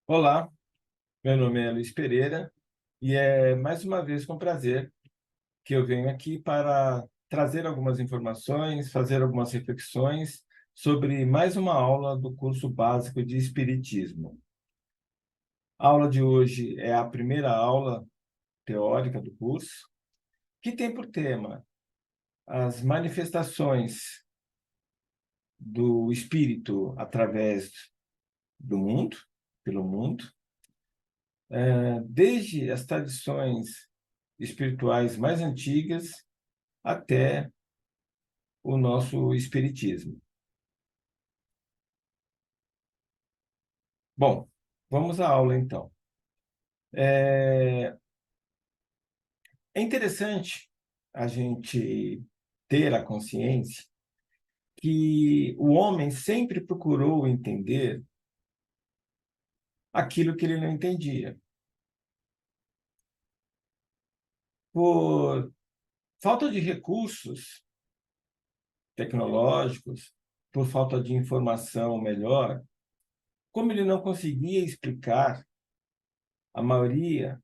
Olá, meu nome é Luiz Pereira e é mais uma vez com prazer que eu venho aqui para trazer algumas informações, fazer algumas reflexões sobre mais uma aula do curso básico de Espiritismo. A aula de hoje é a primeira aula teórica do curso, que tem por tema as manifestações do espírito através do mundo, pelo mundo, desde as tradições espirituais mais antigas até o nosso espiritismo. Bom, vamos à aula então. É interessante a gente ter a consciência que o homem sempre procurou entender aquilo que ele não entendia. Por falta de recursos tecnológicos, por falta de informação melhor, como ele não conseguia explicar a maioria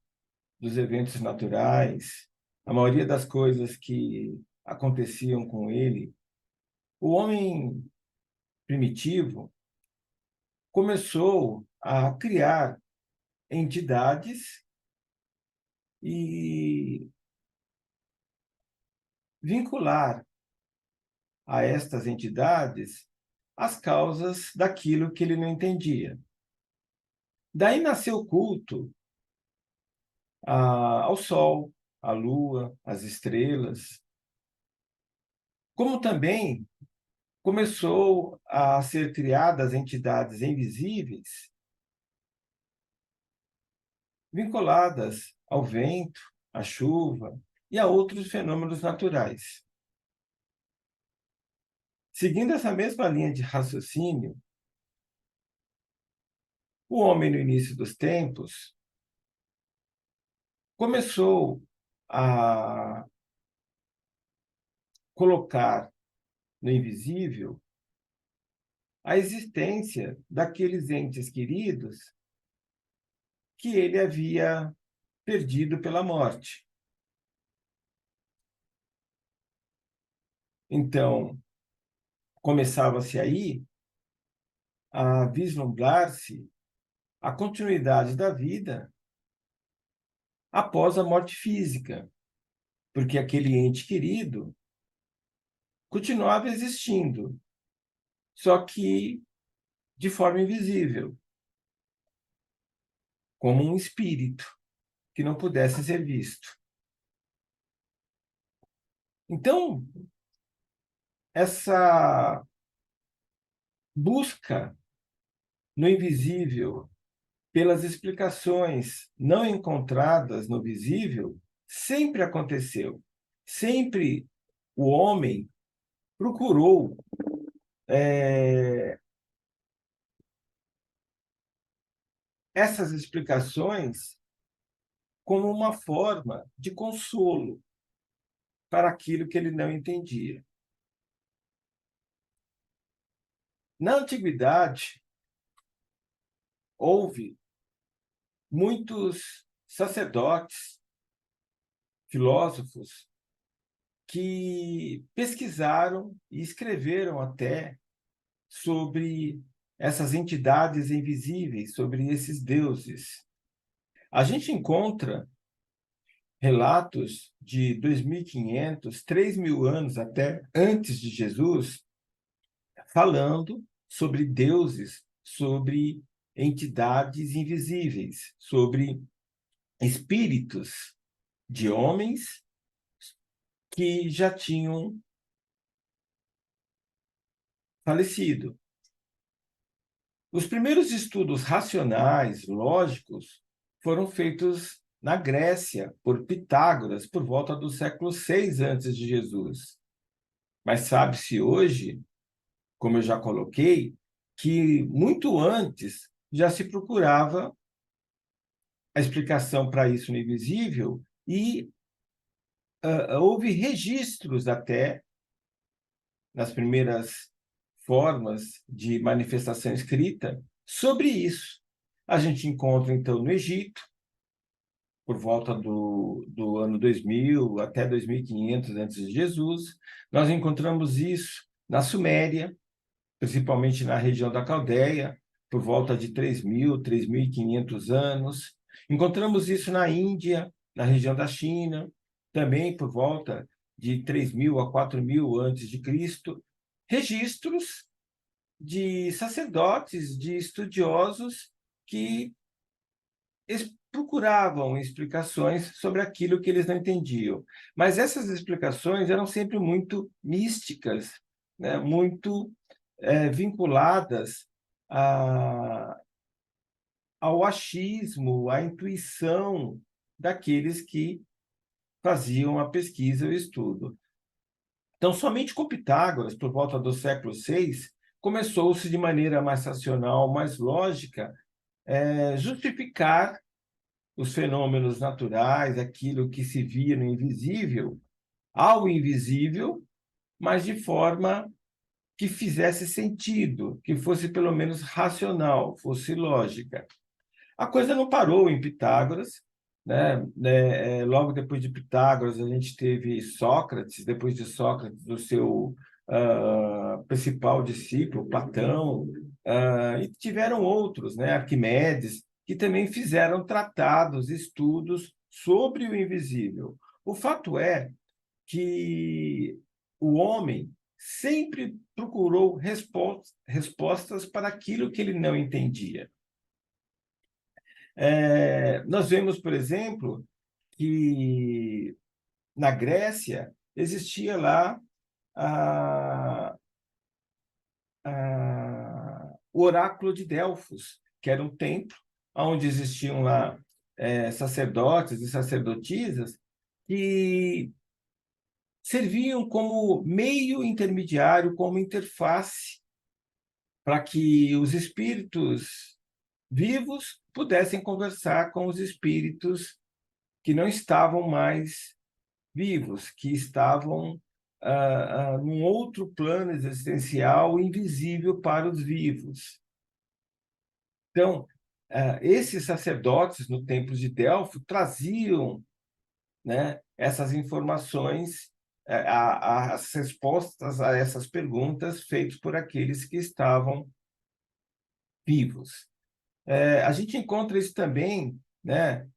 dos eventos naturais, a maioria das coisas que aconteciam com ele, o homem primitivo começou a criar entidades e vincular a estas entidades as causas daquilo que ele não entendia. Daí nasceu o culto ao Sol, à Lua, às estrelas, como também começou a ser criadas entidades invisíveis vinculadas ao vento, à chuva e a outros fenômenos naturais. Seguindo essa mesma linha de raciocínio, o homem, no início dos tempos, começou a colocar no invisível a existência daqueles entes queridos que ele havia perdido pela morte. Então, começava-se aí a vislumbrar-se a continuidade da vida após a morte física, porque aquele ente querido continuava existindo, só que de forma invisível, como um espírito que não pudesse ser visto. Então, essa busca no invisível pelas explicações não encontradas no visível sempre aconteceu. Sempre o homem procurou essas explicações como uma forma de consolo para aquilo que ele não entendia. Na antiguidade, houve muitos sacerdotes, filósofos, que pesquisaram e escreveram até sobre essas entidades invisíveis, sobre esses deuses. A gente encontra relatos de 2.500, 3.000 anos até antes de Jesus, falando sobre deuses, sobre entidades invisíveis, sobre espíritos de homens que já tinham falecido. Os primeiros estudos racionais, lógicos, foram feitos na Grécia por Pitágoras por volta do século 6 antes de Jesus. Mas sabe-se hoje, como eu já coloquei, que muito antes já se procurava a explicação para isso no invisível e houve registros até nas primeiras formas de manifestação escrita sobre isso. A gente encontra, então, no Egito, por volta do ano 2000 até 2500 antes de Jesus. Nós encontramos isso na Suméria, principalmente na região da Caldeia, por volta de 3.000, 3.500 anos. Encontramos isso na Índia, na região da China, também por volta de 3.000 a 4.000 antes de Cristo. Registros de sacerdotes, de estudiosos que procuravam explicações sobre aquilo que eles não entendiam. Mas essas explicações eram sempre muito místicas, né? Muito vinculadas a, ao achismo, à intuição daqueles que faziam a pesquisa e o estudo. Então, somente com Pitágoras, por volta do século VI, começou-se de maneira mais racional, mais lógica, justificar os fenômenos naturais, aquilo que se via no invisível, ao invisível, mas de forma que fizesse sentido, que fosse pelo menos racional, fosse lógica. A coisa não parou em Pitágoras, né? Logo depois de Pitágoras, a gente teve Sócrates, depois de Sócrates, o seu principal discípulo, Platão, e tiveram outros, né? Arquimedes, que também fizeram tratados, estudos sobre o invisível. O fato é que o homem sempre procurou respostas para aquilo que ele não entendia. Nós vemos, por exemplo, que na Grécia existia lá o oráculo de Delfos, que era um templo onde existiam lá sacerdotes e sacerdotisas que serviam como meio intermediário, como interface, para que os espíritos vivos pudessem conversar com os espíritos que não estavam mais vivos, que estavam num outro plano existencial invisível para os vivos. Então, esses sacerdotes no templo de Delfos traziam, né, essas informações, as respostas a essas perguntas feitas por aqueles que estavam vivos. A gente encontra isso também, né,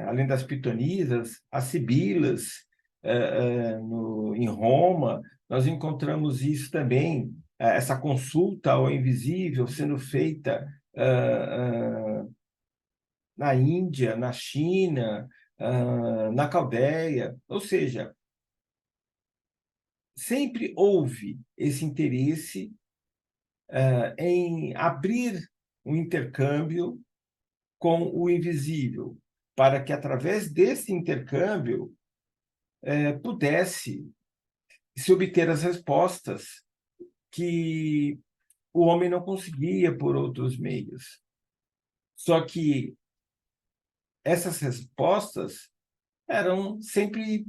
além das pitonisas, as sibilas, em Roma, nós encontramos isso também, essa consulta ao invisível sendo feita na Índia, na China, na Caldeia, ou seja, sempre houve esse interesse em abrir um intercâmbio com o invisível, para que, através desse intercâmbio, pudesse se obter as respostas que o homem não conseguia por outros meios. Só que essas respostas eram sempre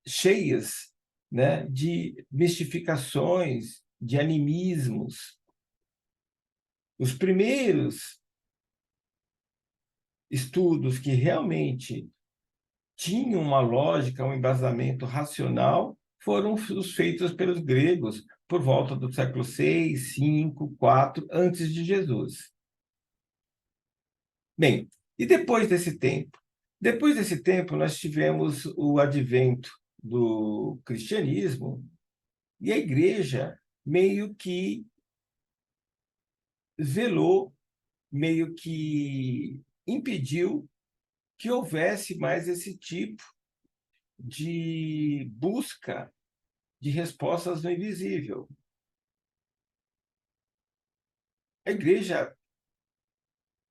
cheias, né, de mistificações, de animismos. Os primeiros estudos que realmente tinham uma lógica, um embasamento racional, foram os feitos pelos gregos por volta do século 6, 5, 4 antes de Jesus. Bem, e depois desse tempo? Depois desse tempo, nós tivemos o advento do cristianismo e a igreja meio que velou, meio que impediu que houvesse mais esse tipo de busca de respostas no invisível. A igreja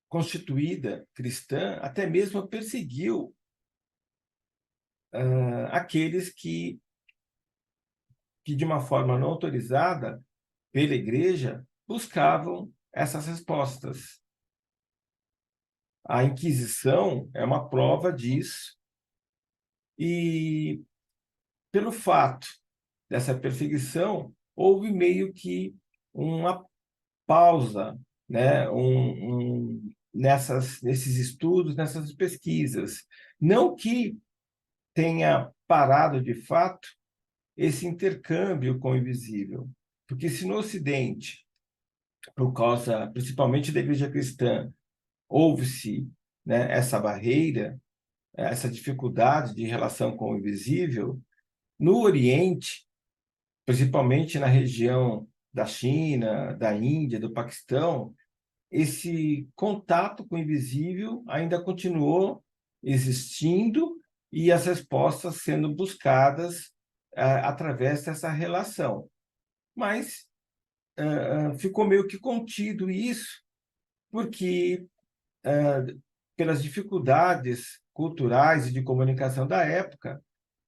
constituída cristã até mesmo perseguiu aqueles que, de uma forma não autorizada pela igreja, buscavam essas respostas. A Inquisição é uma prova disso, e pelo fato dessa perseguição, houve meio que uma pausa né, nesses estudos, nessas pesquisas. Não que tenha parado de fato esse intercâmbio com o invisível, porque se no Ocidente, por causa principalmente da Igreja Cristã, houve-se, né, essa barreira, essa dificuldade de relação com o invisível, no Oriente, principalmente na região da China, da Índia, do Paquistão, esse contato com o invisível ainda continuou existindo e as respostas sendo buscadas através dessa relação. Mas ficou meio que contido isso, porque pelas dificuldades culturais e de comunicação da época,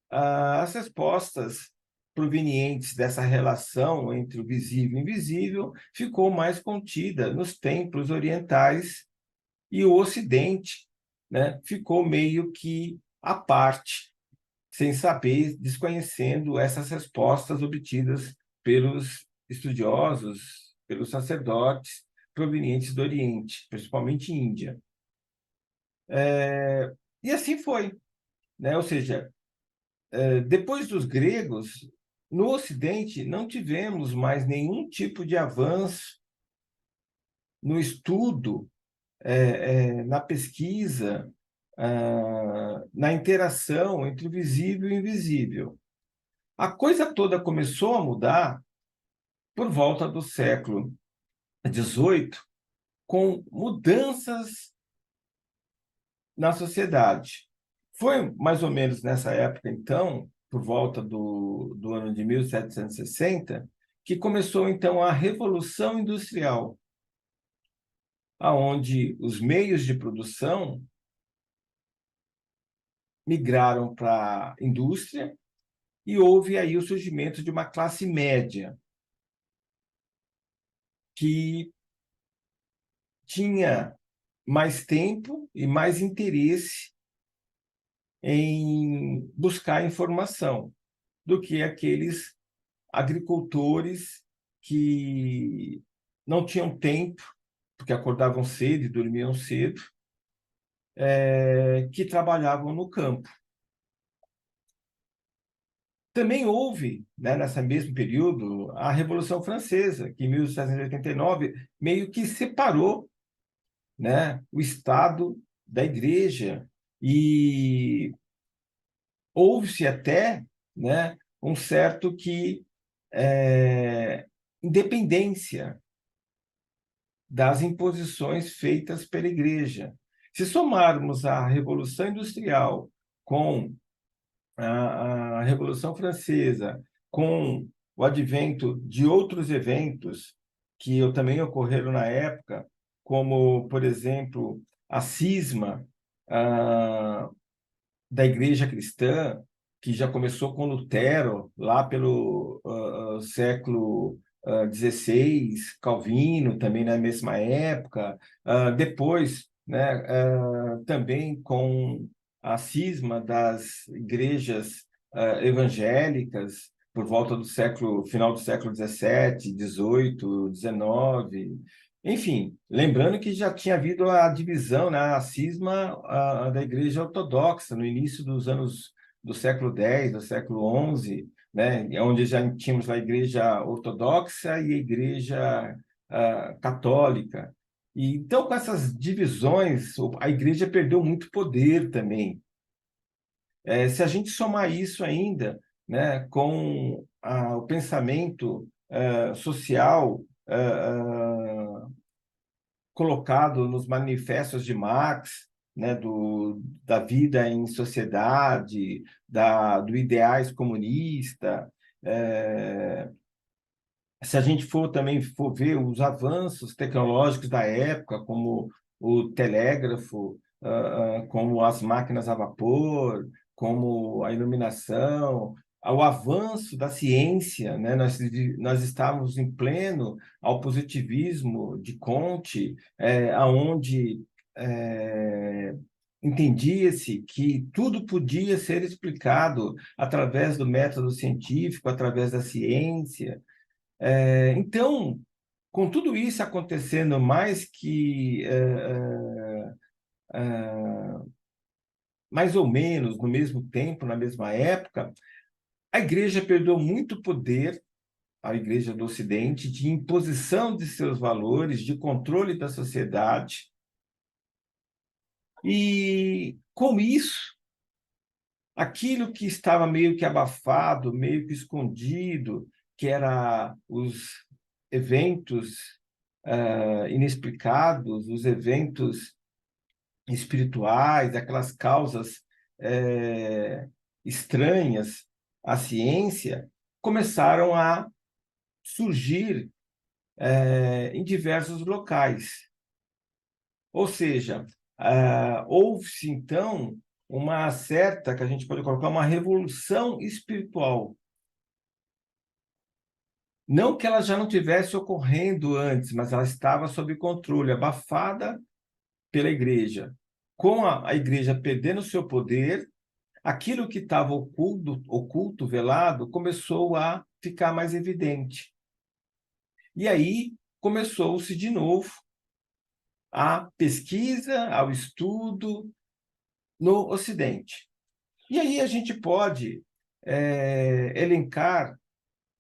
as respostas provenientes dessa relação entre o visível e o invisível ficou mais contida nos templos orientais e o Ocidente, né, ficou meio que à parte, sem saber, desconhecendo essas respostas obtidas pelos estudiosos, pelos sacerdotes provenientes do Oriente, principalmente Índia. E assim foi, né? Ou seja, depois dos gregos, no Ocidente não tivemos mais nenhum tipo de avanço no estudo, na pesquisa, na interação entre o visível e o invisível. A coisa toda começou a mudar por volta do século XVIII, com mudanças na sociedade. Foi mais ou menos nessa época, então, por volta do ano de 1760, que começou, então, a Revolução Industrial, aonde os meios de produção migraram para a indústria e houve aí o surgimento de uma classe média que tinha mais tempo e mais interesse em buscar informação do que aqueles agricultores que não tinham tempo, porque acordavam cedo e dormiam cedo, que trabalhavam no campo. Também houve, né, nesse mesmo período, a Revolução Francesa, que em 1789 meio que separou, né, o Estado da Igreja e houve-se até, né, um certo que independência das imposições feitas pela Igreja. Se somarmos a Revolução Industrial com a Revolução Francesa, com o advento de outros eventos que também ocorreram na época, como, por exemplo, a cisma da Igreja Cristã, que já começou com Lutero, lá pelo século XVI, Calvino também na mesma época, depois, né, também com a cisma das igrejas evangélicas por volta do final do século XVII, XVIII, XIX. Enfim, lembrando que já tinha havido a divisão, né, a cisma da Igreja Ortodoxa no início dos anos do século X, do século XI, né, onde já tínhamos a Igreja Ortodoxa e a Igreja Católica. E, então, com essas divisões, a Igreja perdeu muito poder também. Se a gente somar isso ainda, né, com o pensamento social colocado nos manifestos de Marx, né, da vida em sociedade, do ideais comunista. Se a gente for ver os avanços tecnológicos da época, como o telégrafo, como as máquinas a vapor, como a iluminação, ao avanço da ciência, né? Nós estávamos em pleno ao positivismo de Comte, aonde entendia-se que tudo podia ser explicado através do método científico, através da ciência. Então, Com tudo isso acontecendo mais ou menos no mesmo tempo, na mesma época, a igreja perdeu muito poder, a igreja do Ocidente, de imposição de seus valores, de controle da sociedade. E, com isso, aquilo que estava meio que abafado, meio que escondido, que era os eventos inexplicados, os eventos espirituais, aquelas causas estranhas à ciência, começaram a surgir em diversos locais. Ou seja, houve-se, então, uma certa, que a gente pode colocar, uma revolução espiritual. Não que ela já não tivesse ocorrendo antes, mas ela estava sob controle, abafada pela igreja. Com a igreja perdendo seu poder, aquilo que estava oculto, velado, começou a ficar mais evidente. E aí começou-se de novo a pesquisa, ao estudo no Ocidente. E aí a gente pode elencar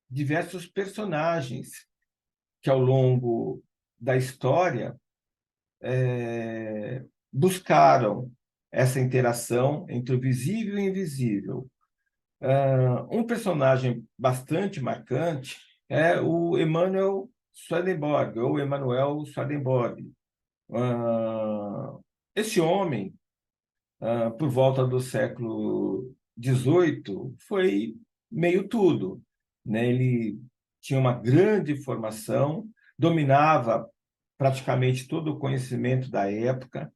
diversos personagens que, ao longo da história, buscaram essa interação entre o visível e o invisível. Um personagem bastante marcante é o Emanuel Swedenborg, ou Emanuel Swedenborg. Esse homem, por volta do século XVIII, foi meio tudo, né? Ele tinha uma grande formação, dominava praticamente todo o conhecimento da época,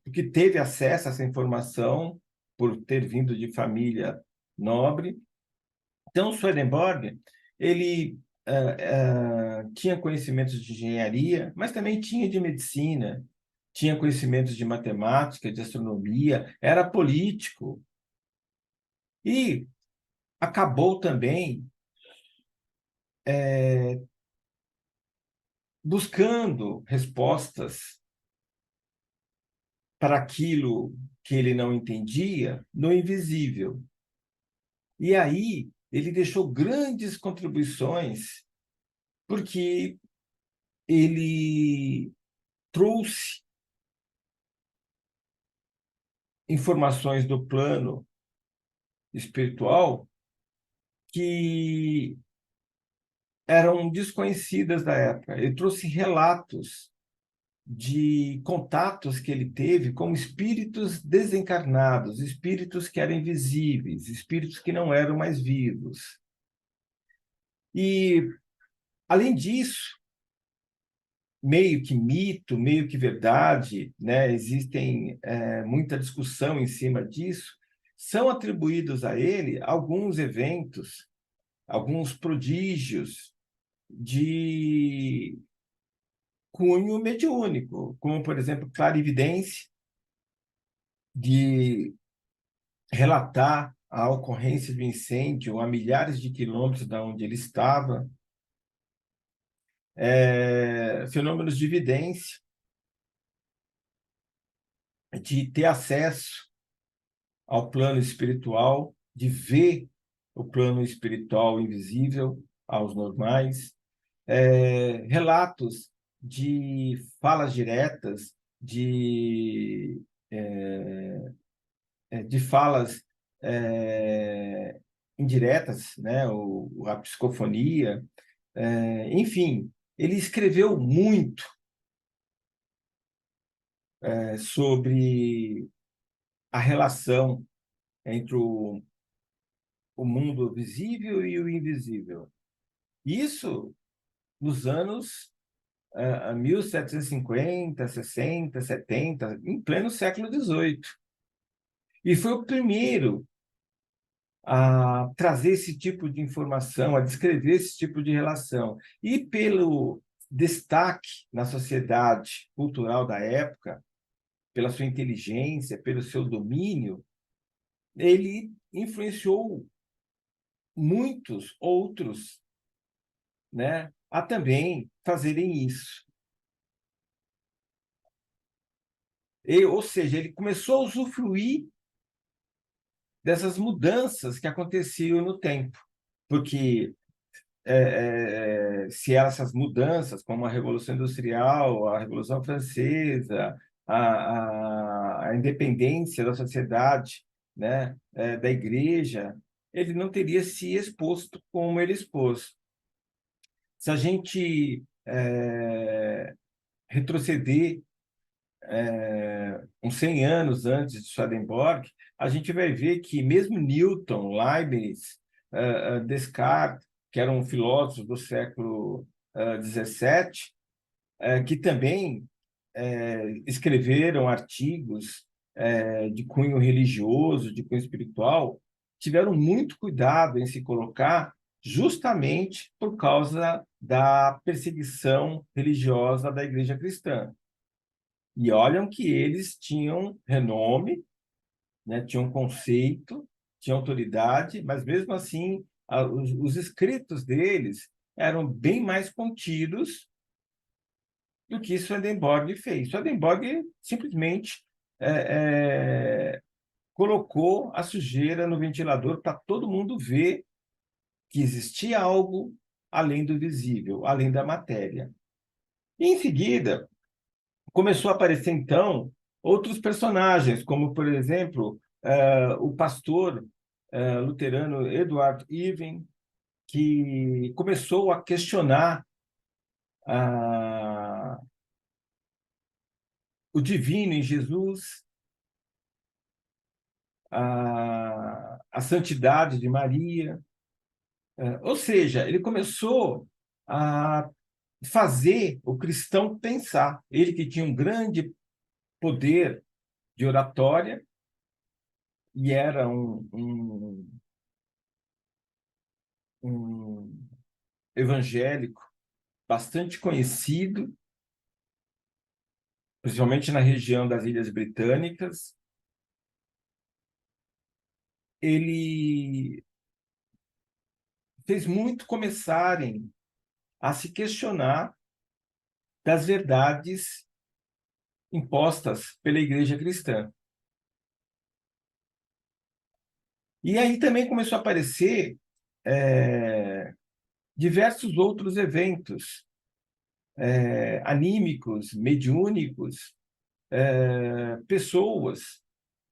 porque teve acesso a essa informação por ter vindo de família nobre. Então, Swedenborg, ele tinha conhecimentos de engenharia, mas também tinha de medicina, tinha conhecimentos de matemática, de astronomia, era político e acabou também buscando respostas para aquilo que ele não entendia no invisível. E aí ele deixou grandes contribuições, porque ele trouxe informações do plano espiritual que eram desconhecidas da época. Ele trouxe relatos de contatos que ele teve com espíritos desencarnados, espíritos que eram invisíveis, espíritos que não eram mais vivos. E, além disso, meio que mito, meio que verdade, né? Existem muita discussão em cima disso, são atribuídos a ele alguns eventos, alguns prodígios de cunho mediúnico, como, por exemplo, clarividência, de relatar a ocorrência de um incêndio a milhares de quilômetros da onde ele estava, fenômenos de vidência, de ter acesso ao plano espiritual, de ver o plano espiritual invisível aos normais, relatos de falas diretas, de falas indiretas, né? A psicofonia, enfim, ele escreveu muito sobre a relação entre o mundo visível e o invisível. Isso nos anos 1750, 60, 70, em pleno século XVIII. E foi o primeiro a trazer esse tipo de informação, a descrever esse tipo de relação. E pelo destaque na sociedade cultural da época, pela sua inteligência, pelo seu domínio, ele influenciou muitos outros, né, a também fazerem isso. Ou seja, ele começou a usufruir dessas mudanças que aconteciam no tempo, porque se essas mudanças, como a Revolução Industrial, a Revolução Francesa, a independência da sociedade, né, da igreja, ele não teria se exposto como ele expôs. Se a gente retroceder uns 100 anos antes de Swedenborg, a gente vai ver que mesmo Newton, Leibniz, Descartes, que eram filósofos do século XVII, que também escreveram artigos de cunho religioso, de cunho espiritual, tiveram muito cuidado em se colocar justamente por causa da perseguição religiosa da Igreja cristã. E olham que eles tinham renome, né, tinham conceito, tinham autoridade, mas mesmo assim os escritos deles eram bem mais contidos do que Swedenborg fez. Swedenborg simplesmente colocou a sujeira no ventilador para todo mundo ver que existia algo além do visível, além da matéria. E, em seguida, começou a aparecer, então, outros personagens, como, por exemplo, o pastor luterano Edward Irving, que começou a questionar o divino em Jesus, a santidade de Maria. Ou seja, ele começou a fazer o cristão pensar. Ele que tinha um grande poder de oratória e era um evangélico bastante conhecido, principalmente na região das Ilhas Britânicas. Ele fez muito começarem a se questionar das verdades impostas pela Igreja cristã. E aí também começou a aparecer diversos outros eventos anímicos, mediúnicos, pessoas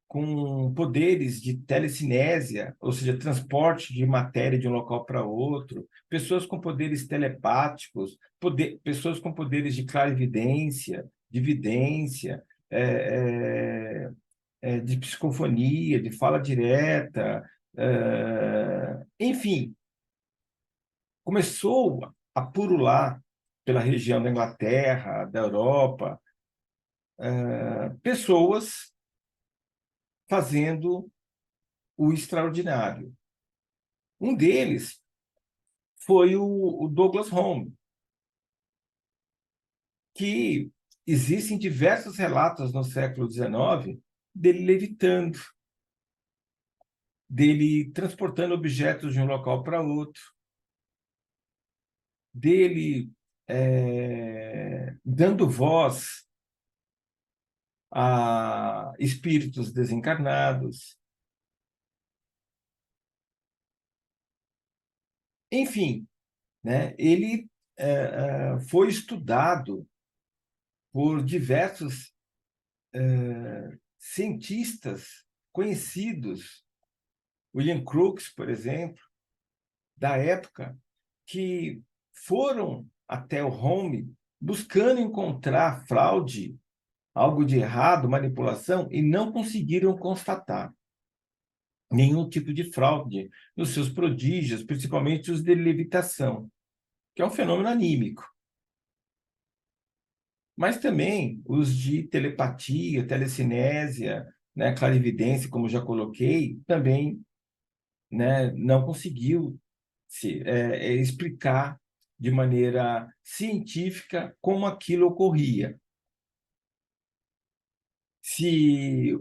com poderes de telecinésia, ou seja, transporte de matéria de um local para outro, pessoas com poderes telepáticos, pessoas com poderes de clarividência, de vidência, de psicofonia, de fala direta, enfim, começou a purular pela região da Inglaterra, da Europa, pessoas fazendo o extraordinário. Um deles foi o Douglas Home, que existem diversos relatos no século XIX dele levitando, dele transportando objetos de um local para outro, dele dando voz a espíritos desencarnados. Enfim, né, ele foi estudado por diversos cientistas conhecidos, William Crookes, por exemplo, da época, que foram até o Home buscando encontrar fraude, algo de errado, manipulação, e não conseguiram constatar nenhum tipo de fraude nos seus prodígios, principalmente os de levitação, que é um fenômeno anímico. Mas também os de telepatia, telecinésia, né, clarividência, como já coloquei, também, né, não conseguiu explicar de maneira científica como aquilo ocorria. Se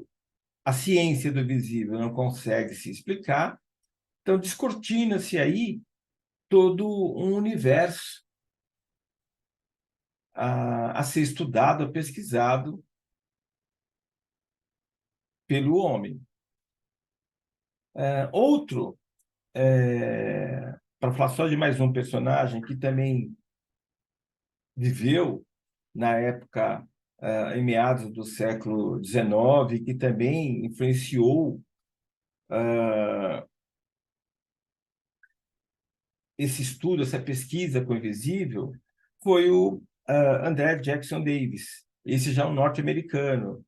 a ciência do visível não consegue se explicar, então descortina-se aí todo um universo a ser estudado, pesquisado pelo homem. Outro, para falar só de mais um personagem que também viveu na época, em meados do século XIX, que também influenciou esse estudo, essa pesquisa com o invisível, foi o André Jackson Davis, esse já é um norte-americano,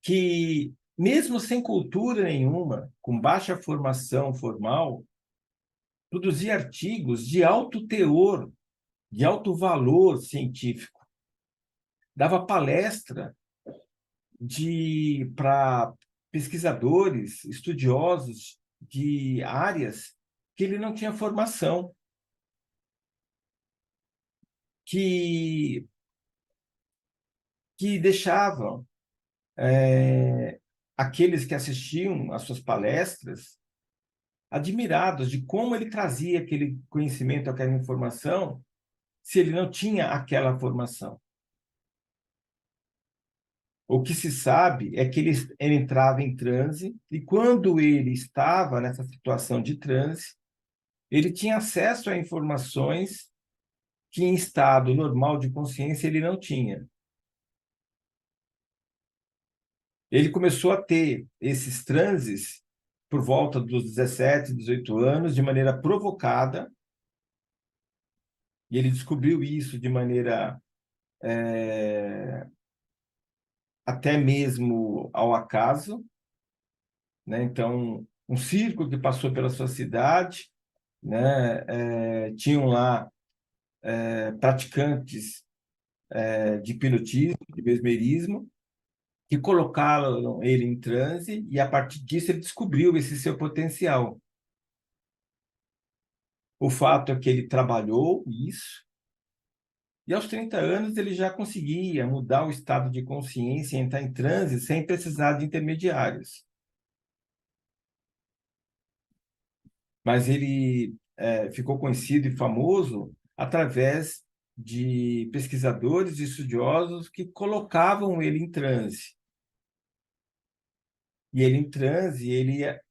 que, mesmo sem cultura nenhuma, com baixa formação formal, produzia artigos de alto teor, de alto valor científico. Dava palestra para pesquisadores, estudiosos de áreas que ele não tinha formação, que, que deixavam aqueles que assistiam às suas palestras admirados de como ele trazia aquele conhecimento, aquela informação, se ele não tinha aquela formação. O que se sabe é que ele entrava em transe, e quando ele estava nessa situação de transe, ele tinha acesso a informações que, em estado normal de consciência, ele não tinha. Ele começou a ter esses transes por volta dos 17, 18 anos, de maneira provocada, e ele descobriu isso de maneira até mesmo ao acaso, né? Então, um circo que passou pela sua cidade, né? Tinham lá praticantes de hipnotismo, de mesmerismo, que colocaram ele em transe, e a partir disso ele descobriu esse seu potencial. O fato é que ele trabalhou isso, e aos 30 anos ele já conseguia mudar o estado de consciência e entrar em transe sem precisar de intermediários. Mas ele ficou conhecido e famoso através de pesquisadores e estudiosos que colocavam ele em transe. E ele, em transe,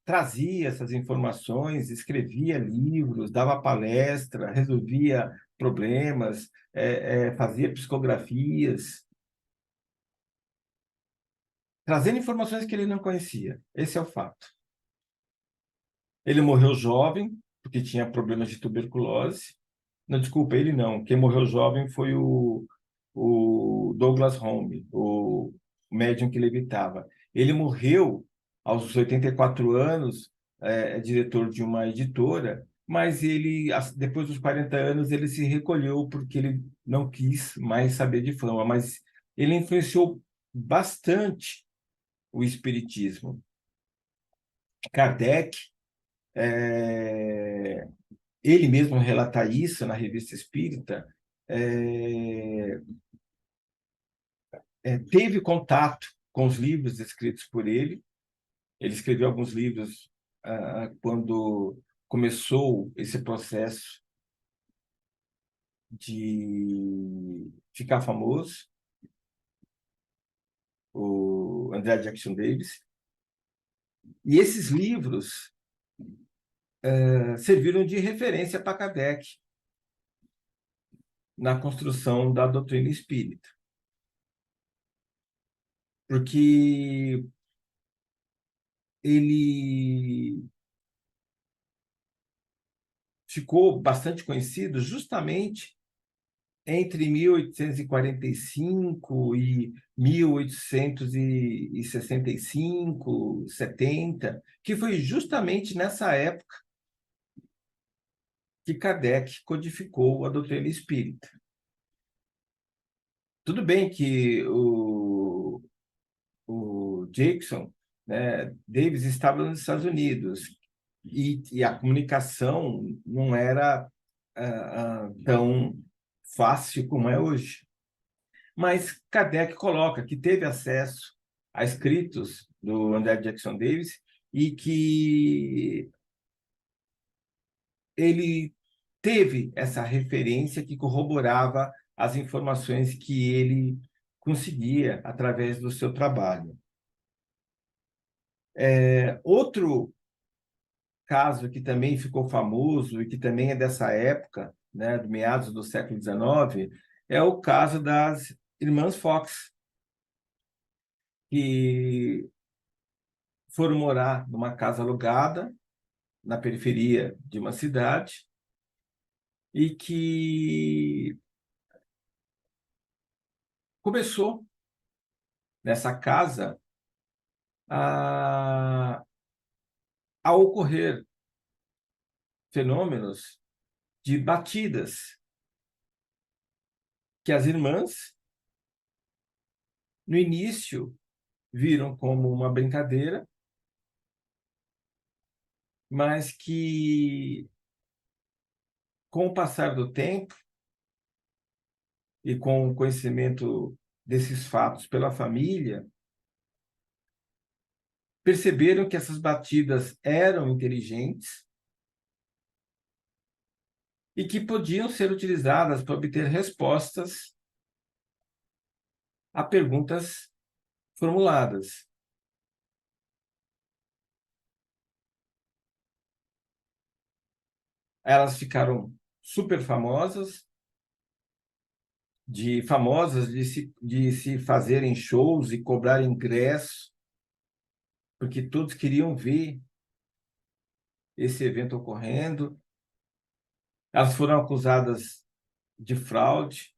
trazia essas informações, escrevia livros, dava palestra, resolvia problemas, fazia psicografias, trazendo informações que ele não conhecia. Esse é o fato. Ele morreu jovem, porque tinha problemas de tuberculose. Não, desculpa, ele não. Quem morreu jovem foi o Douglas Home, o médium que levitava. Ele morreu aos 84 anos, é diretor de uma editora, mas ele, depois dos 40 anos, ele se recolheu porque ele não quis mais saber de fama. Mas ele influenciou bastante o espiritismo. Kardec, ele mesmo relata isso na Revista Espírita, teve contato com os livros escritos por ele. Ele escreveu alguns livros quando começou esse processo de ficar famoso, o André Jackson Davis. E esses livros serviram de referência para Kardec na construção da doutrina espírita. Porque ele ficou bastante conhecido justamente entre 1845 e 1865, 70, que foi justamente nessa época que Kardec codificou a doutrina espírita. Tudo bem que o Jackson, né, Davis, estava nos Estados Unidos, e a comunicação não era tão fácil como é hoje. Mas Kardec coloca que teve acesso a escritos do André Jackson Davis e que ele teve essa referência que corroborava as informações que ele conseguia através do seu trabalho. Outro caso que também ficou famoso e que também é dessa época, né, de meados do século XIX, é o caso das irmãs Fox, que foram morar numa casa alugada na periferia de uma cidade e que começou nessa casa a, a ocorrer fenômenos de batidas que as irmãs, no início, viram como uma brincadeira, mas que, com o passar do tempo e com o conhecimento desses fatos pela família, perceberam que essas batidas eram inteligentes e que podiam ser utilizadas para obter respostas a perguntas formuladas. Elas ficaram super famosas de se fazerem shows e cobrar ingresso, porque todos queriam ver esse evento ocorrendo. Elas foram acusadas de fraude,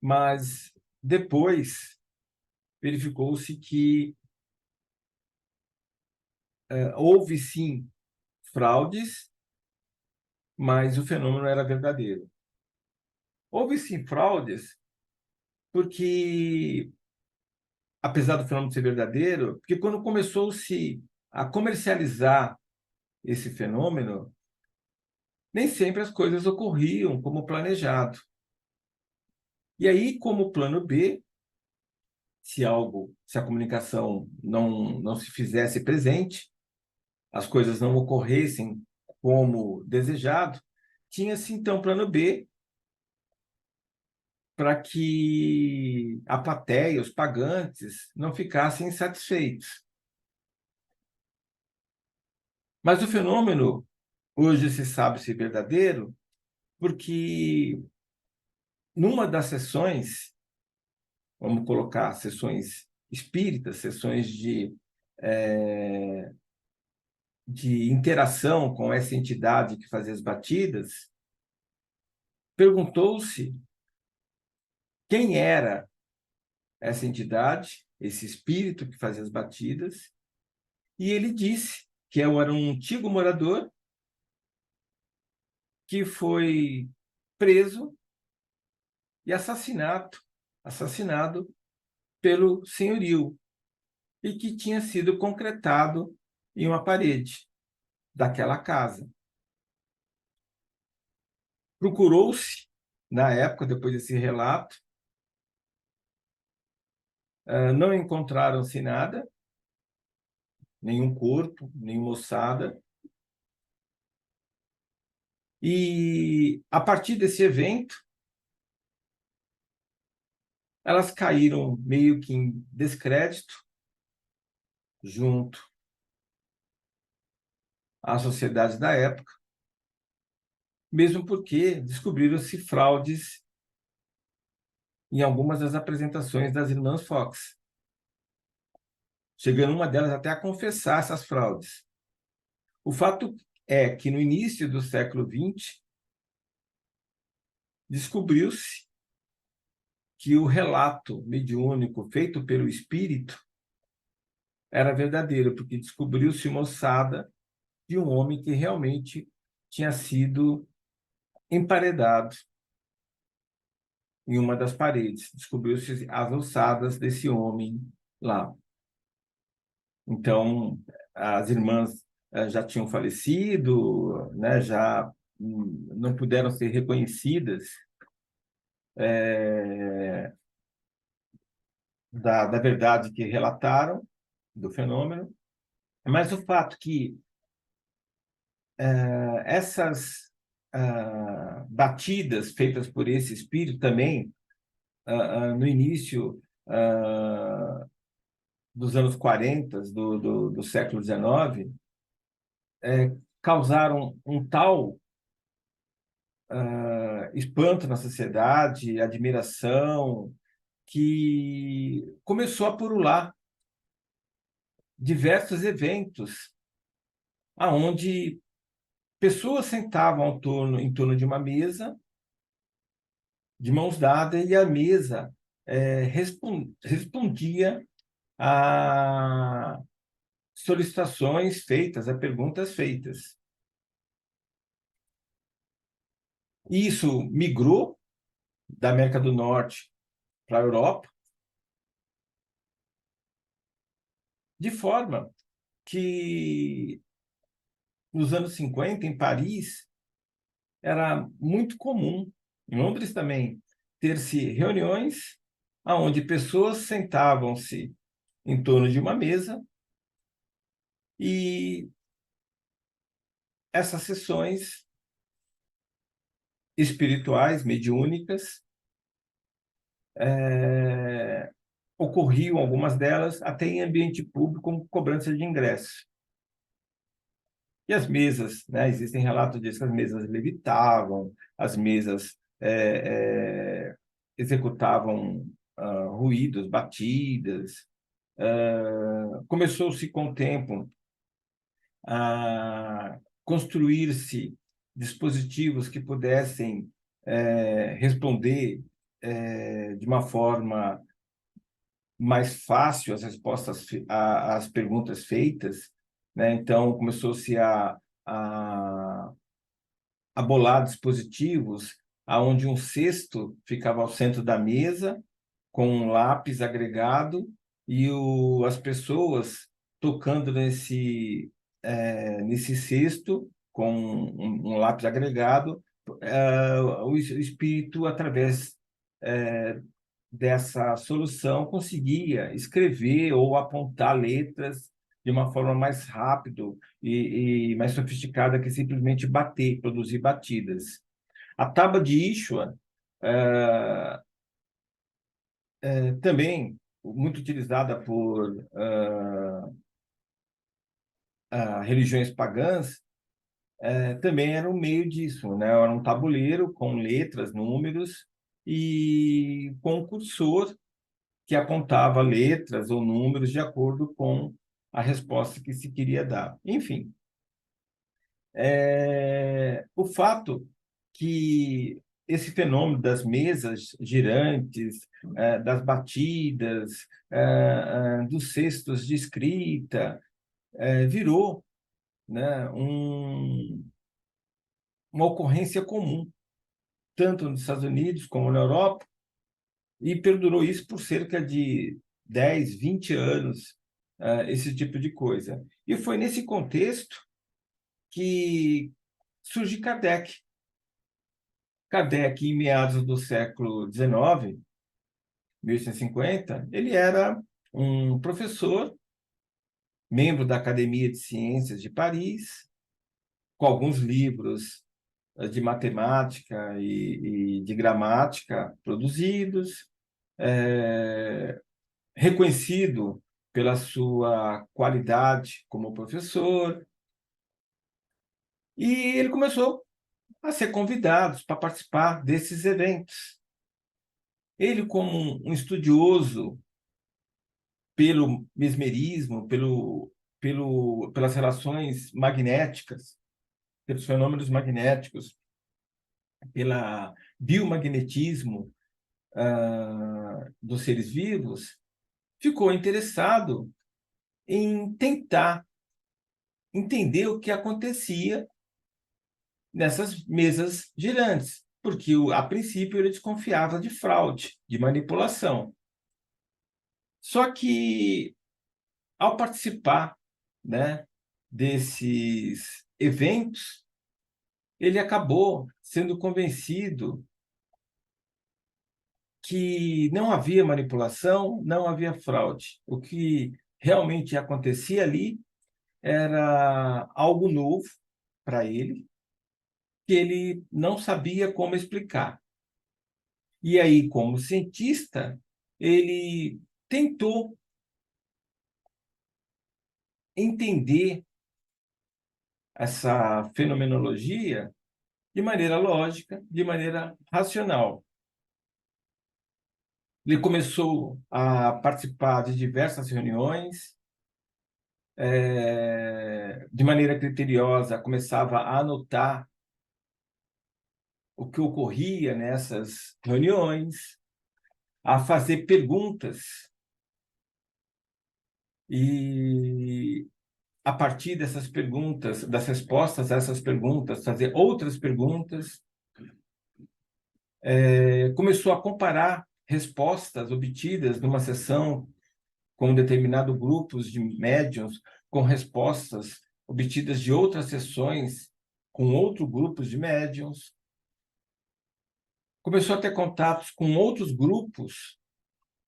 mas depois verificou-se que houve sim fraudes, mas o fenômeno era verdadeiro. Houve sim fraudes porque, apesar do fenômeno ser verdadeiro, porque quando começou-se a comercializar esse fenômeno, nem sempre as coisas ocorriam como planejado. E aí, como plano B, se a comunicação não se fizesse presente, as coisas não ocorressem como desejado, tinha-se então plano B para que a plateia, os pagantes, não ficassem insatisfeitos. Mas o fenômeno hoje se sabe ser verdadeiro porque numa das sessões, vamos colocar sessões espíritas, sessões de interação com essa entidade que fazia as batidas, perguntou-se quem era essa entidade, esse espírito que fazia as batidas, e ele disse que eu era um antigo morador que foi preso e assassinado pelo senhorio, e que tinha sido concretado em uma parede daquela casa. Procurou-se, na época, depois desse relato, não encontraram-se nada, nenhum corpo, nenhuma ossada. E, a partir desse evento, elas caíram meio que em descrédito junto à sociedade da época, mesmo porque descobriram-se fraudes em algumas das apresentações das irmãs Fox, chegando uma delas até a confessar essas fraudes. O fato é que, no início do século XX, descobriu-se que o relato mediúnico feito pelo espírito era verdadeiro, porque descobriu-se uma ossada de um homem que realmente tinha sido emparedado em uma das paredes. Descobriu-se as ossadas desse homem lá. Então, as irmãs já tinham falecido, né, já não puderam ser reconhecidas da verdade que relataram, do fenômeno, mas o fato que essas batidas feitas por esse espírito também, no início dos anos 40 do século XIX, causaram um tal espanto na sociedade, admiração, que começou a purular diversos eventos aonde pessoas sentavam em torno de uma mesa, de mãos dadas, e a mesa respondia a solicitações feitas, a perguntas feitas. E isso migrou da América do Norte para a Europa, de forma que, nos anos 50, em Paris, era muito comum, em Londres também, ter-se reuniões onde pessoas sentavam-se em torno de uma mesa e essas sessões espirituais, mediúnicas, ocorriam, algumas delas, até em ambiente público, com cobrança de ingresso. E as mesas, né? Existem relatos disso, que as mesas levitavam, as mesas executavam ruídos, batidas. Começou-se com o tempo a construir-se dispositivos que pudessem responder de uma forma mais fácil as respostas às perguntas feitas, né? Então começou-se a bolar dispositivos aonde um cesto ficava ao centro da mesa com um lápis agregado e as pessoas tocando nesse cesto com um lápis agregado, o espírito, através dessa solução, conseguia escrever ou apontar letras de uma forma mais rápida e mais sofisticada que simplesmente bater, produzir batidas. A tábua de Ischua também muito utilizada por religiões pagãs, também era um meio disso, né? Era um tabuleiro com letras, números e com um cursor que apontava letras ou números de acordo com a resposta que se queria dar. Enfim, o fato que esse fenômeno das mesas girantes, das batidas, dos cestos de escrita, virou, né, uma ocorrência comum, tanto nos Estados Unidos como na Europa, e perdurou isso por cerca de 10, 20 anos, esse tipo de coisa. E foi nesse contexto que surge Kardec. Kardec, em meados do século XIX, 1850, ele era um professor, membro da Academia de Ciências de Paris, com alguns livros de matemática e de gramática produzidos, reconhecido pela sua qualidade como professor, e ele começou a ser convidado para participar desses eventos. Ele, como um estudioso pelo mesmerismo, pelas relações magnéticas, pelos fenômenos magnéticos, pela biomagnetismo dos seres vivos, ficou interessado em tentar entender o que acontecia nessas mesas girantes, porque a princípio ele desconfiava de fraude, de manipulação. Só que, ao participar, né, desses eventos, ele acabou sendo convencido que não havia manipulação, não havia fraude. O que realmente acontecia ali era algo novo para ele, que ele não sabia como explicar. E aí, como cientista, ele tentou entender essa fenomenologia de maneira lógica, de maneira racional. Ele começou a participar de diversas reuniões, de maneira criteriosa, começava a anotar o que ocorria nessas reuniões, a fazer perguntas e, a partir dessas perguntas, das respostas a essas perguntas, fazer outras perguntas. Começou a comparar respostas obtidas numa sessão com determinado grupos de médiuns com respostas obtidas de outras sessões com outros grupos de médiuns. Começou a ter contatos com outros grupos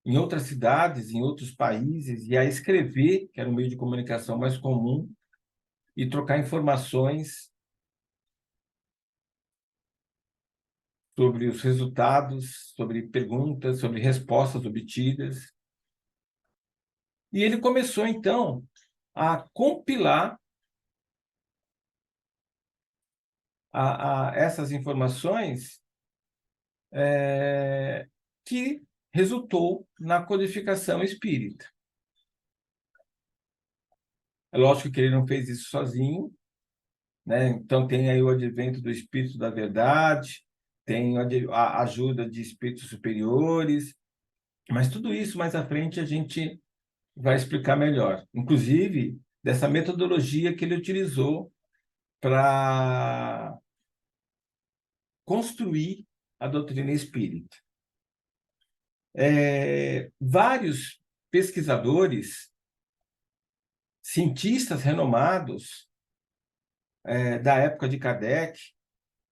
em outras cidades, em outros países, e a escrever, que era o meio de comunicação mais comum, e trocar informações sobre os resultados, sobre perguntas, sobre respostas obtidas. E ele começou, então, a compilar essas informações, que resultou na codificação espírita. É lógico que ele não fez isso sozinho, né? Então tem aí o advento do Espírito da Verdade, tem a ajuda de espíritos superiores, mas tudo isso mais à frente a gente vai explicar melhor. Inclusive, dessa metodologia que ele utilizou para construir a doutrina espírita. Vários pesquisadores, cientistas renomados da época de Kardec,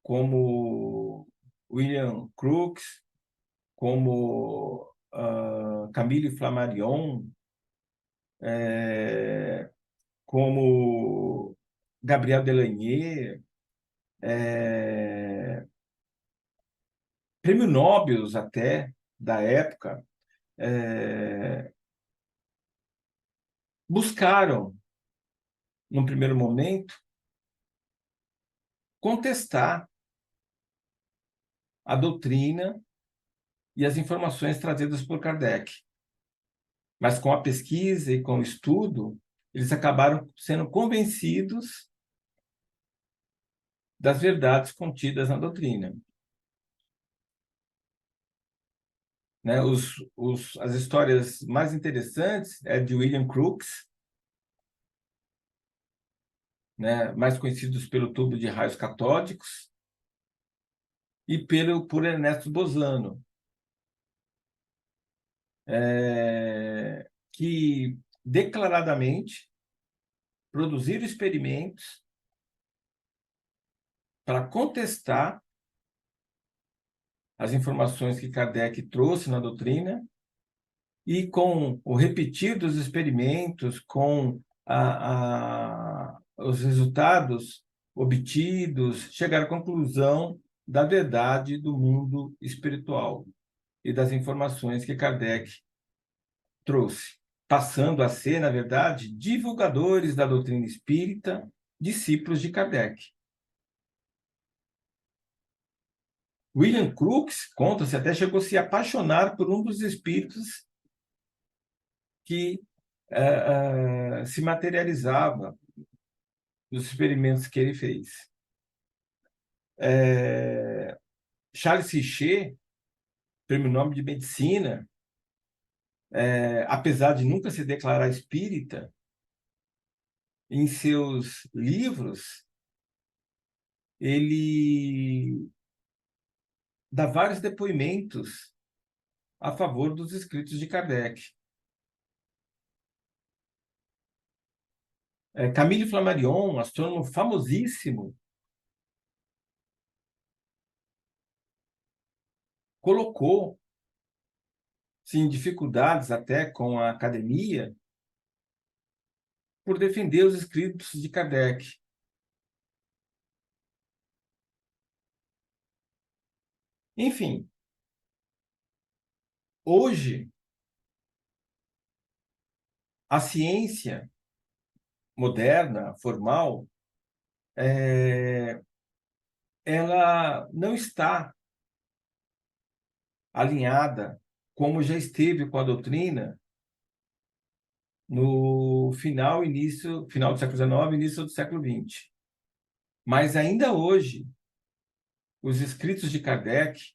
como William Crookes, como Camille Flammarion, como Gabriel Delanoë, prêmio Nobel até da época, buscaram, num primeiro momento, contestar a doutrina e as informações trazidas por Kardec. Mas com a pesquisa e com o estudo, eles acabaram sendo convencidos das verdades contidas na doutrina. Né? As histórias mais interessantes é de William Crookes, né? Mais conhecidos pelo tubo de raios catódicos, e por Ernesto Bosano, que declaradamente produziram experimentos para contestar as informações que Kardec trouxe na doutrina, e com o repetir dos experimentos, com os resultados obtidos, chegar à conclusão da verdade do mundo espiritual e das informações que Kardec trouxe, passando a ser, na verdade, divulgadores da doutrina espírita, discípulos de Kardec. William Crookes, conta-se, até chegou a se apaixonar por um dos espíritos que se materializava nos experimentos que ele fez. Charles Richet, prêmio Nobel de Medicina, apesar de nunca se declarar espírita, em seus livros, ele dá vários depoimentos a favor dos escritos de Kardec. Camille Flammarion, astrônomo famosíssimo, colocou sim, dificuldades até com a academia por defender os escritos de Kardec. Enfim, hoje, a ciência moderna, formal, ela não está alinhada como já esteve com a doutrina no final do século XIX, início do século XX. Mas ainda hoje, os escritos de Kardec,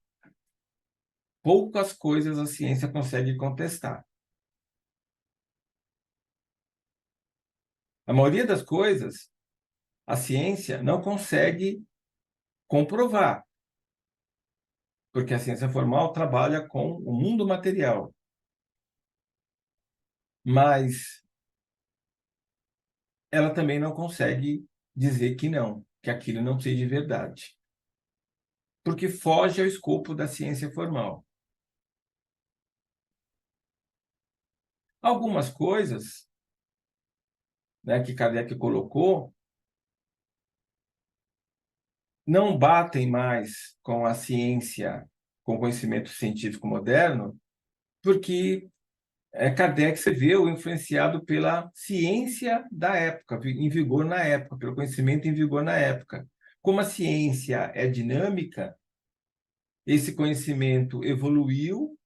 poucas coisas a ciência consegue contestar. A maioria das coisas, a ciência não consegue comprovar, porque a ciência formal trabalha com o mundo material. Mas ela também não consegue dizer que não, que aquilo não seja verdade, porque foge ao escopo da ciência formal. Algumas coisas, né, que Kardec colocou não batem mais com a ciência, com o conhecimento científico moderno, porque Kardec se viu influenciado pela ciência da época, em vigor na época, pelo conhecimento em vigor na época. Como a ciência é dinâmica, esse conhecimento evoluiu,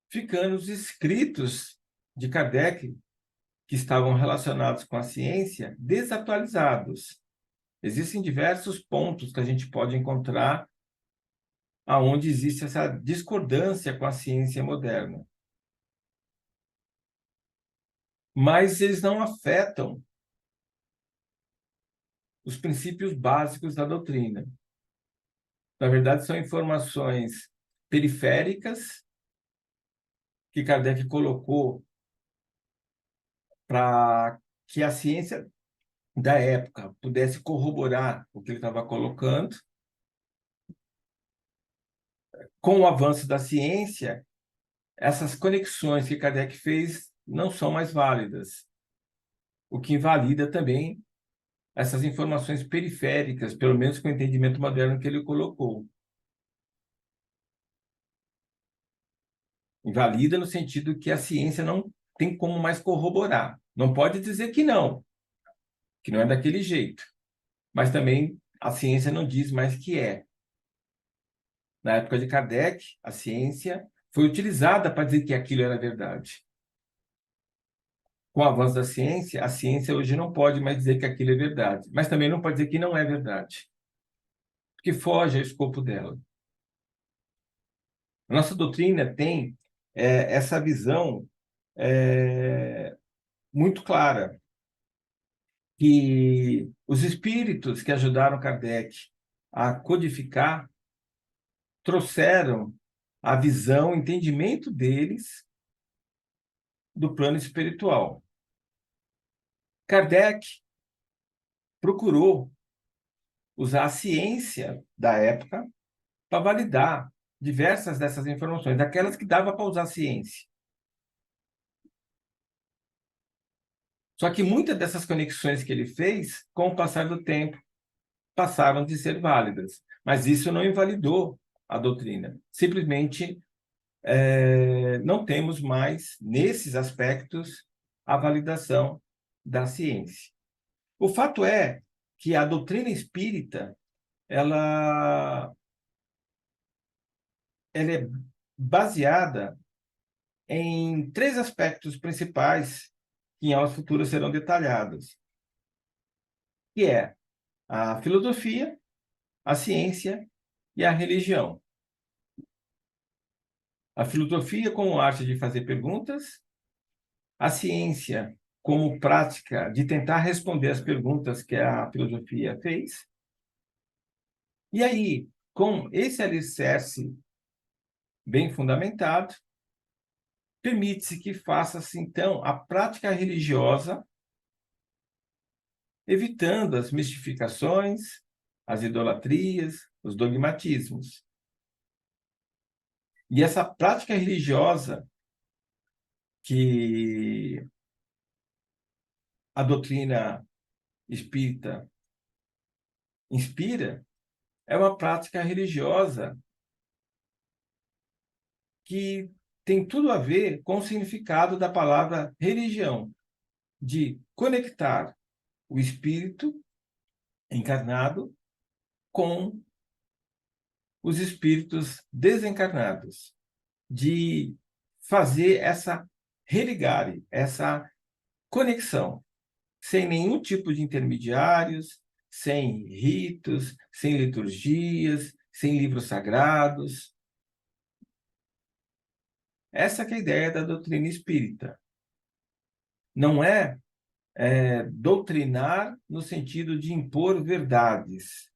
ficando os escritos de Kardec, que estavam relacionados com a ciência, desatualizados. Existem diversos pontos que a gente pode encontrar aonde existe essa discordância com a ciência moderna. Mas eles não afetam os princípios básicos da doutrina. Na verdade, são informações periféricas que Kardec colocou para que a ciência da época pudesse corroborar o que ele estava colocando. Com o avanço da ciência, essas conexões que Kardec fez não são mais válidas, o que invalida também essas informações periféricas, pelo menos com o entendimento moderno que ele colocou. Invalida no sentido que a ciência não tem como mais corroborar. Não pode dizer que não é daquele jeito. Mas também a ciência não diz mais que é. Na época de Kardec, a ciência foi utilizada para dizer que aquilo era verdade. Com o avanço da ciência, a ciência hoje não pode mais dizer que aquilo é verdade, mas também não pode dizer que não é verdade, porque foge ao escopo dela. A nossa doutrina tem essa visão muito clara, que os espíritos que ajudaram Kardec a codificar trouxeram a visão, o entendimento deles do plano espiritual. Kardec procurou usar a ciência da época para validar diversas dessas informações, daquelas que dava para usar a ciência. Só que muitas dessas conexões que ele fez, com o passar do tempo, passaram de ser válidas. Mas isso não invalidou a doutrina. Simplesmente não temos mais, nesses aspectos, a validação da ciência. O fato é que a doutrina espírita ela é baseada em três aspectos principais que em aulas futuras serão detalhados, que é a filosofia, a ciência e a religião. A filosofia como arte de fazer perguntas, a ciência como prática de tentar responder as perguntas que a filosofia fez. E aí, com esse alicerce bem fundamentado, permite-se que faça-se, então, a prática religiosa, evitando as mistificações, as idolatrias, os dogmatismos. E essa prática religiosa que a doutrina espírita inspira é uma prática religiosa que tem tudo a ver com o significado da palavra religião, de conectar o espírito encarnado com os espíritos desencarnados, de fazer essa religare, essa conexão, sem nenhum tipo de intermediários, sem ritos, sem liturgias, sem livros sagrados. Essa que é a ideia da doutrina espírita. Não é, doutrinar no sentido de impor verdades,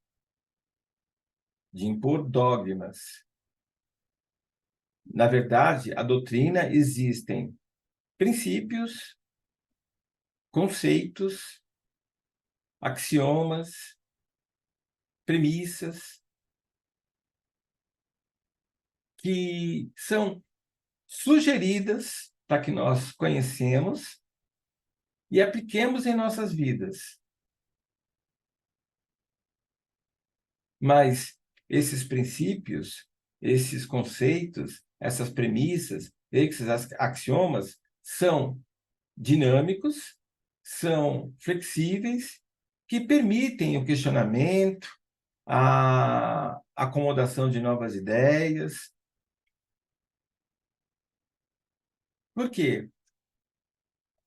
de impor dogmas. Na verdade, a doutrina existem princípios, conceitos, axiomas, premissas que são sugeridas para que nós conhecemos e apliquemos em nossas vidas. Mas esses princípios, esses conceitos, essas premissas, esses axiomas são dinâmicos, são flexíveis, que permitem o questionamento, a acomodação de novas ideias. Por quê?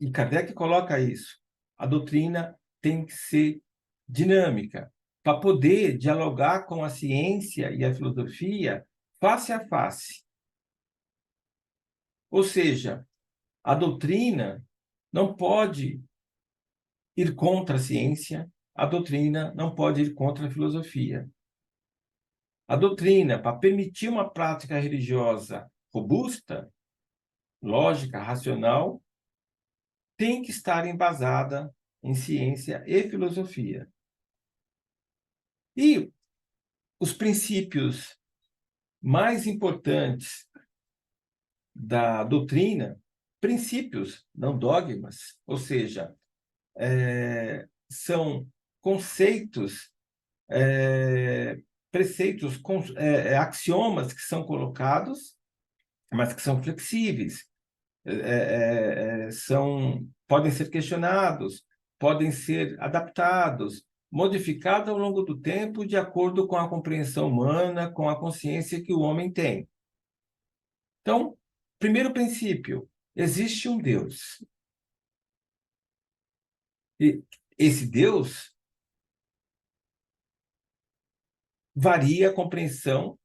E Kardec coloca isso. A doutrina tem que ser dinâmica, para poder dialogar com a ciência e a filosofia face a face. Ou seja, a doutrina não pode ir contra a ciência, a doutrina não pode ir contra a filosofia. A doutrina, para permitir uma prática religiosa robusta, lógica, racional, tem que estar embasada em ciência e filosofia. E os princípios mais importantes da doutrina, princípios, não dogmas, ou seja, são conceitos, preceitos, axiomas que são colocados, mas que são flexíveis, podem ser questionados, podem ser adaptados, modificados ao longo do tempo de acordo com a compreensão humana, com a consciência que o homem tem. Então, primeiro princípio, existe um Deus. E esse Deus varia a compreensão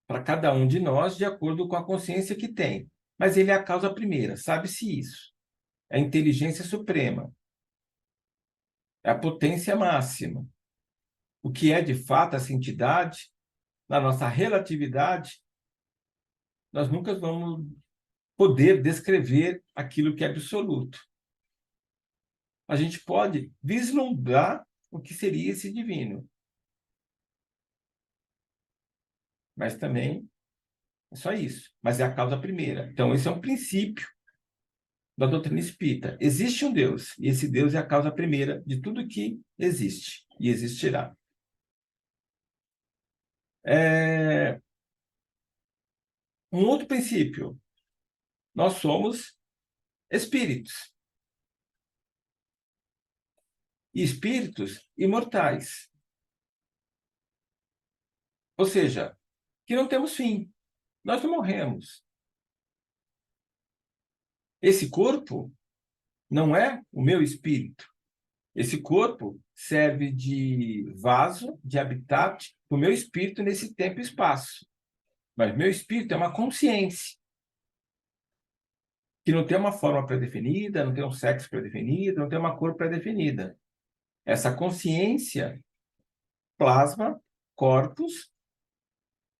para cada um de nós de acordo com a consciência que tem. Mas ele é a causa primeira, sabe-se isso. É a inteligência suprema. É a potência máxima. O que é de fato essa entidade, na nossa relatividade, nós nunca vamos poder descrever aquilo que é absoluto. A gente pode vislumbrar o que seria esse divino. Mas também é só isso. Mas é a causa primeira. Então, esse é um princípio da doutrina espírita. Existe um Deus, e esse Deus é a causa primeira de tudo que existe e existirá. Um outro princípio. Nós somos espíritos. E espíritos imortais. Ou seja, que não temos fim. Nós não morremos. Esse corpo não é o meu espírito. Esse corpo serve de vaso, de habitat para o meu espírito nesse tempo e espaço. Mas meu espírito é uma consciência que não tem uma forma pré-definida, não tem um sexo pré-definido, não tem uma cor pré-definida. Essa consciência plasma corpos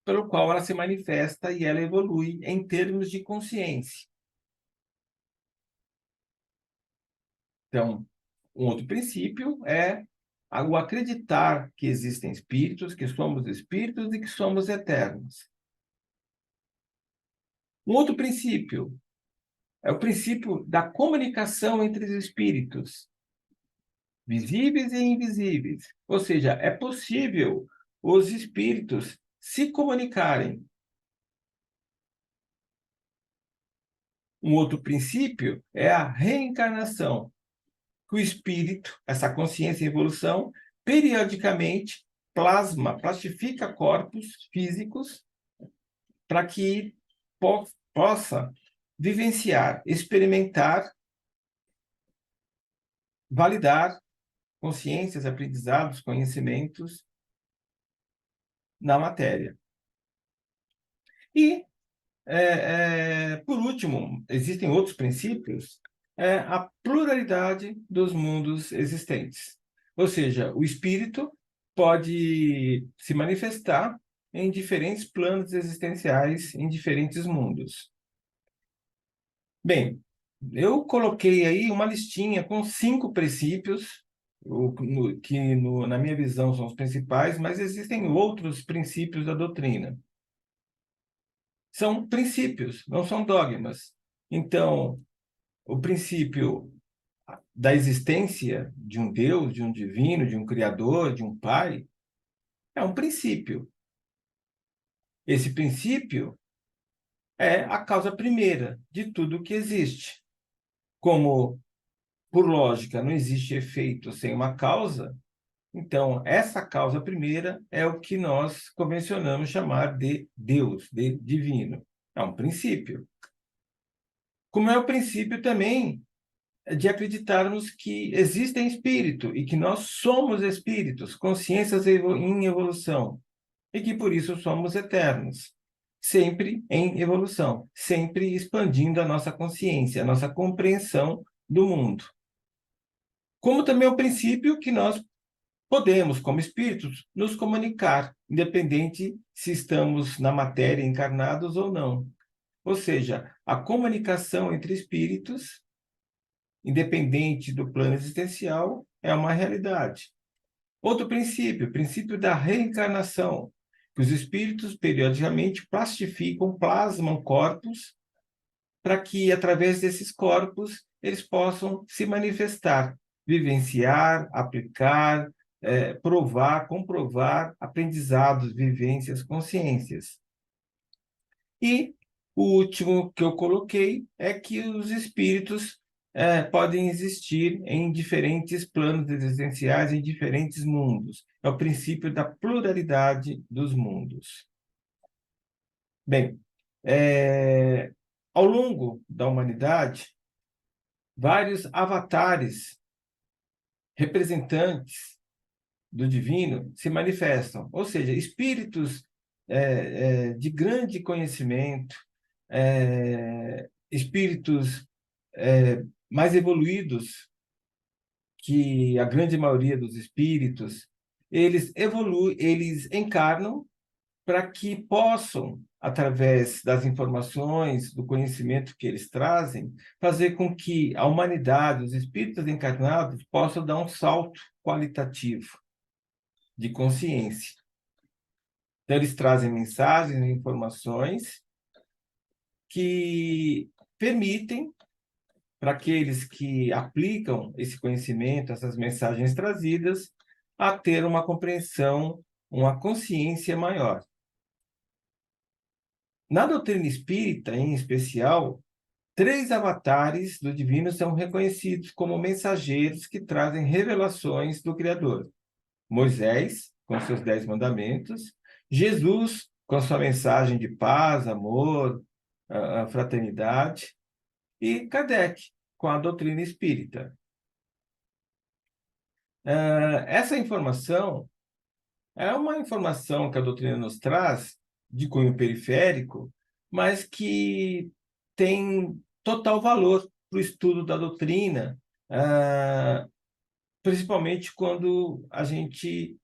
pelo qual ela se manifesta e ela evolui em termos de consciência. Então, um outro princípio é o acreditar que existem espíritos, que somos espíritos e que somos eternos. Um outro princípio é o princípio da comunicação entre os espíritos. visíveis e invisíveis. Ou seja, é possível os espíritos se comunicarem. Um outro princípio é a reencarnação, que o espírito, essa consciência em evolução, periodicamente plastifica corpos físicos para que possa vivenciar, experimentar, validar consciências, aprendizados, conhecimentos na matéria. E, por último, existem outros princípios, a pluralidade dos mundos existentes. Ou seja, o espírito pode se manifestar em diferentes planos existenciais, em diferentes mundos. Bem, eu coloquei aí uma listinha com 5 princípios, na minha visão, são os principais, mas existem outros princípios da doutrina. São princípios, não são dogmas. Então, o princípio da existência de um Deus, de um divino, de um criador, de um pai, é um princípio. Esse princípio é a causa primeira de tudo que existe. Como, por lógica, não existe efeito sem uma causa, então essa causa primeira é o que nós convencionamos chamar de Deus, de divino. É um princípio. Como é o princípio também de acreditarmos que existem espírito e que nós somos espíritos, consciências em evolução, e que por isso somos eternos, sempre em evolução, sempre expandindo a nossa consciência, a nossa compreensão do mundo. Como também é o princípio que nós podemos, como espíritos, nos comunicar, independente se estamos na matéria encarnados ou não. Ou seja, a comunicação entre espíritos, independente do plano existencial, é uma realidade. Outro princípio, o princípio da reencarnação, que os espíritos periodicamente plastificam, plasmam corpos para que, através desses corpos, eles possam se manifestar, vivenciar, aplicar, provar, comprovar aprendizados, vivências, consciências. E o último que eu coloquei é que os espíritos podem existir em diferentes planos existenciais, em diferentes mundos. É o princípio da pluralidade dos mundos. Bem, ao longo da humanidade, vários avatares representantes do divino se manifestam, ou seja, espíritos de grande conhecimento, espíritos mais evoluídos que a grande maioria dos espíritos, eles evoluem, eles encarnam para que possam, através das informações, do conhecimento que eles trazem, fazer com que a humanidade, os espíritos encarnados, possam dar um salto qualitativo de consciência. Então, eles trazem mensagens e informações que permitem para aqueles que aplicam esse conhecimento, essas mensagens trazidas, a ter uma compreensão, uma consciência maior. Na doutrina espírita, em especial, 3 avatares do divino são reconhecidos como mensageiros que trazem revelações do Criador. Moisés, com seus 10 mandamentos, Jesus, com sua mensagem de paz, amor, a fraternidade, e Kardec, com a doutrina espírita. Essa informação é uma informação que a doutrina nos traz de cunho periférico, mas que tem total valor para o estudo da doutrina, principalmente quando a gente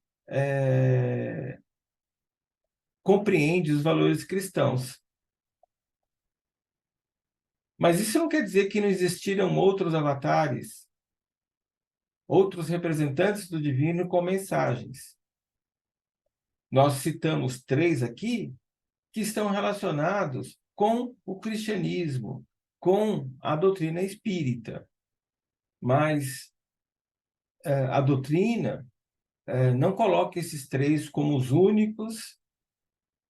compreende os valores cristãos. Mas isso não quer dizer que não existiram outros avatares, outros representantes do divino com mensagens. Nós citamos 3 aqui que estão relacionados com o cristianismo, com a doutrina espírita. Mas a doutrina não coloca esses três como os únicos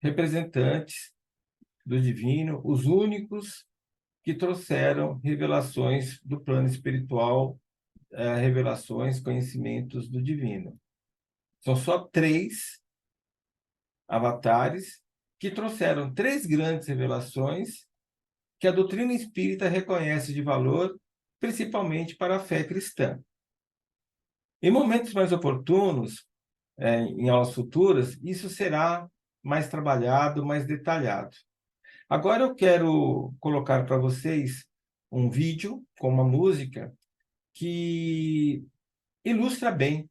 representantes do divino, os únicos que trouxeram revelações do plano espiritual, revelações, conhecimentos do divino. São só três avatares que trouxeram três grandes revelações que a doutrina espírita reconhece de valor, principalmente para a fé cristã. Em momentos mais oportunos, em aulas futuras, isso será mais trabalhado, mais detalhado. Agora eu quero colocar para vocês um vídeo com uma música que ilustra bem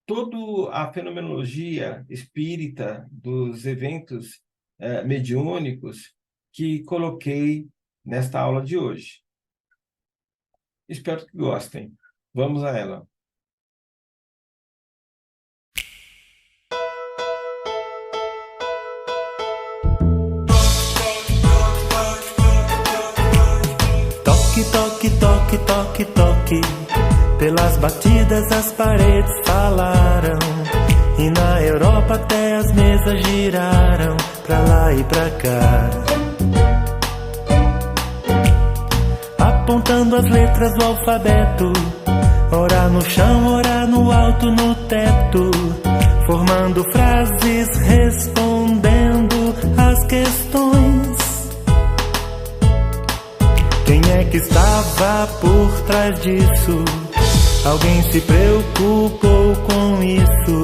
toda a fenomenologia espírita dos eventos mediúnicos que coloquei nesta aula de hoje. Espero que gostem. Vamos a ela. Toque, toque, toque, toque, toque. Pelas batidas as paredes falaram. E na Europa até as mesas giraram pra lá e pra cá, apontando as letras do alfabeto. Ora no chão, ora no alto, no teto, formando frases, respondendo as questões. Quem é que estava por trás disso? Alguém se preocupou com isso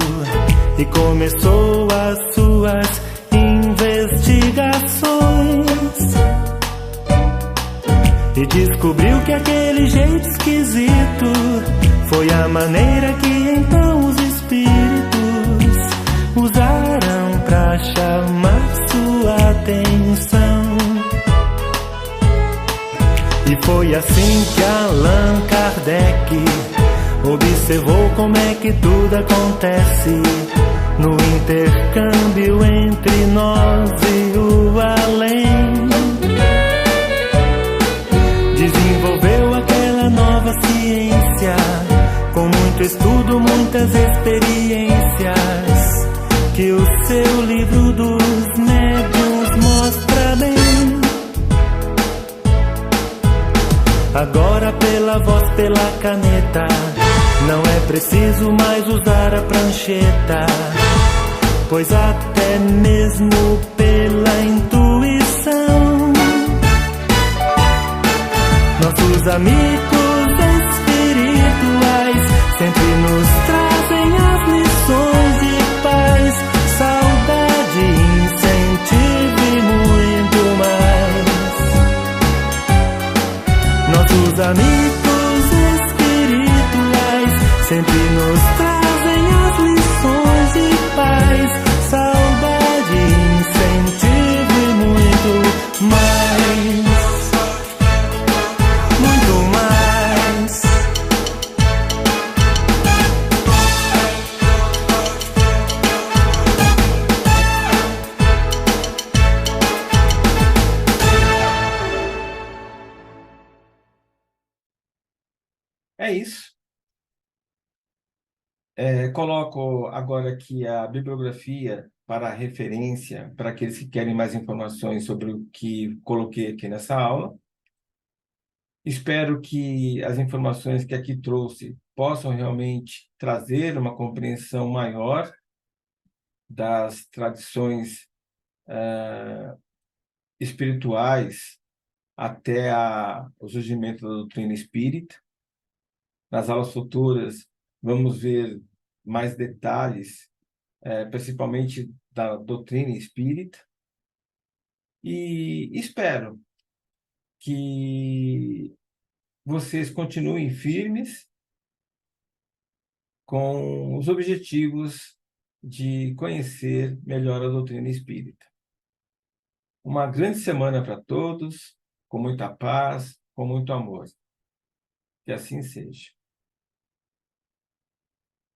e começou as suas investigações. E descobriu que aquele jeito esquisito foi a maneira que então os espíritos usaram pra chamar sua atenção. E foi assim que Allan Kardec observou como é que tudo acontece no intercâmbio entre nós e o além. Desenvolveu aquela nova ciência com muito estudo, muitas experiências, que o seu livro dos médiuns mostra bem. Agora pela voz, pela caneta, não é preciso mais usar a prancheta, pois até mesmo pela intuição, nossos amigos espirituais sempre nos trazem as lições de paz, saudade, incentivo e muito mais. Nossos amigos espirituais sempre nos trazem as lições de paz, saudade, incentivo e muito mais. Muito mais. É isso. Coloco agora aqui a bibliografia para referência, para aqueles que querem mais informações sobre o que coloquei aqui nessa aula. Espero que as informações que aqui trouxe possam realmente trazer uma compreensão maior das tradições espirituais até o surgimento da doutrina espírita. Nas aulas futuras, vamos ver mais detalhes, principalmente da doutrina espírita. E espero que vocês continuem firmes com os objetivos de conhecer melhor a doutrina espírita. Uma grande semana para todos, com muita paz, com muito amor. Que assim seja.